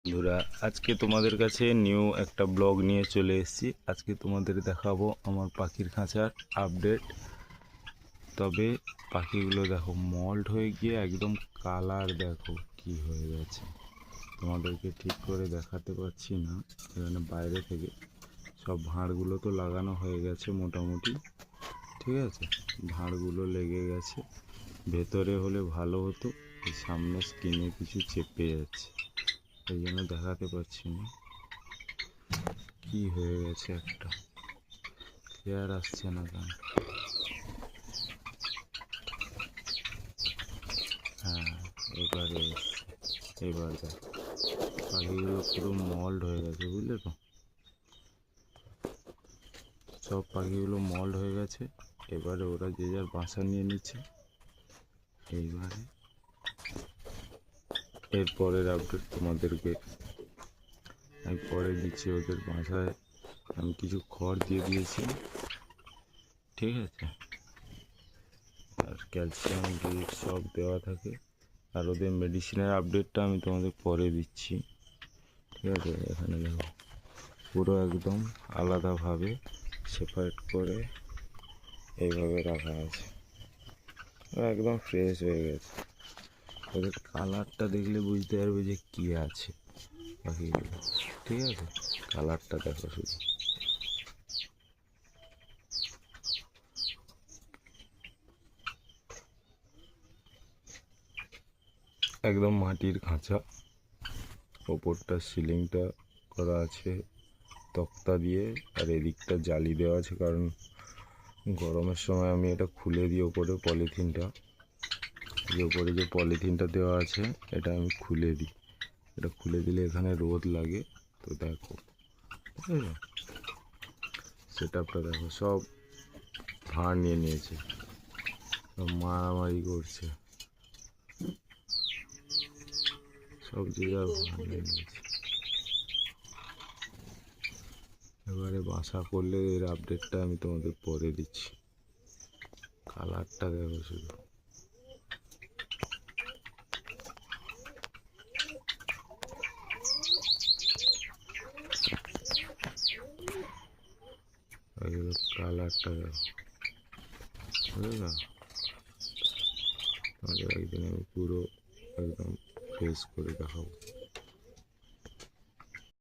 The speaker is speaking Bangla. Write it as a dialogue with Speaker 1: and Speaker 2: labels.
Speaker 1: বন্ধুরা, আজকে তোমাদের কাছে নিউ একটা ব্লগ নিয়ে চলে এসেছি। আজকে তোমাদের দেখাবো আমার পাখির খাঁচার আপডেট। তবে পাখিগুলো দেখো মল্ট হয়ে গিয়ে একদম কালার দেখো কি হয়ে গেছে। তোমাদেরকে ঠিক করে দেখাতে পারছি না, এখানে বাইরে থেকে সব ভাঁড়গুলো তো লাগানো হয়ে গেছে মোটামুটি, ঠিক আছে। ভাঁড়গুলো লেগে গেছে, ভেতরে হলে ভালো হতো, এই সামনে স্কিনে কিছু চেপে যাচ্ছে, এই জন্য দেখাতে পারছি না। কি হয়ে গেছে, একটা ক্লিয়ার আসছে না কেন? হ্যাঁ, এবারে এবার দেখ, পাখিগুলো পুরো মল্ড হয়ে গেছে, বুঝলে তো। সব পাখিগুলো মল্ড হয়ে গেছে। এবারে ওরা যে যার বাসা নিয়ে নিচ্ছে। এইবারে এরপরের আপডেট তোমাদেরকে আমি পরে দিচ্ছি। ওদের বাসায় আমি কিছু খড় দিয়ে দিয়েছি, ঠিক আছে, আর ক্যালসিয়াম গ্রিট সব দেওয়া থাকে। আর ওদের মেডিসিনের আপডেটটা আমি তোমাদের পরে দিচ্ছি, ঠিক আছে। এখানে দেখো পুরো একদম আলাদাভাবে সেপারেট করে এইভাবে রাখা আছে, একদম ফ্রেশ হয়ে গেছে। ওদের কালারটা দেখলে বুঝতে পারবে যে কী আছে পাখিগুলো, ঠিক আছে। কালারটা দেখো শুধু, একদম মাটির খাঁচা। ওপরটা সিলিংটা করা আছে তক্তা দিয়ে, আর এদিকটা জালি দেওয়া আছে, কারণ গরমের সময় আমি এটা খুলে দিই। ওপরে পলিথিনটা, যে ওপরে যে পলিথিনটা দেওয়া আছে এটা আমি খুলে দিই। এটা খুলে দিলে এখানে রোদ লাগে। তো দেখো, ঠিক আছে, সেট আপটা দেখো, সব ভাঁড় নিয়ে নিয়েছে, সব মারামারি করছে, সব যে যার ভাঁড় নিয়ে নিয়েছে। এবারে বাসা করলে এর আপডেটটা আমি তোমাদের পরে দিচ্ছি। কালারটা দেখো শুধু, কালারটা দেখো, বুঝলে? তোমাদের একদিন আমি পুরো একদম ফ্রেশ করে দেখাবো।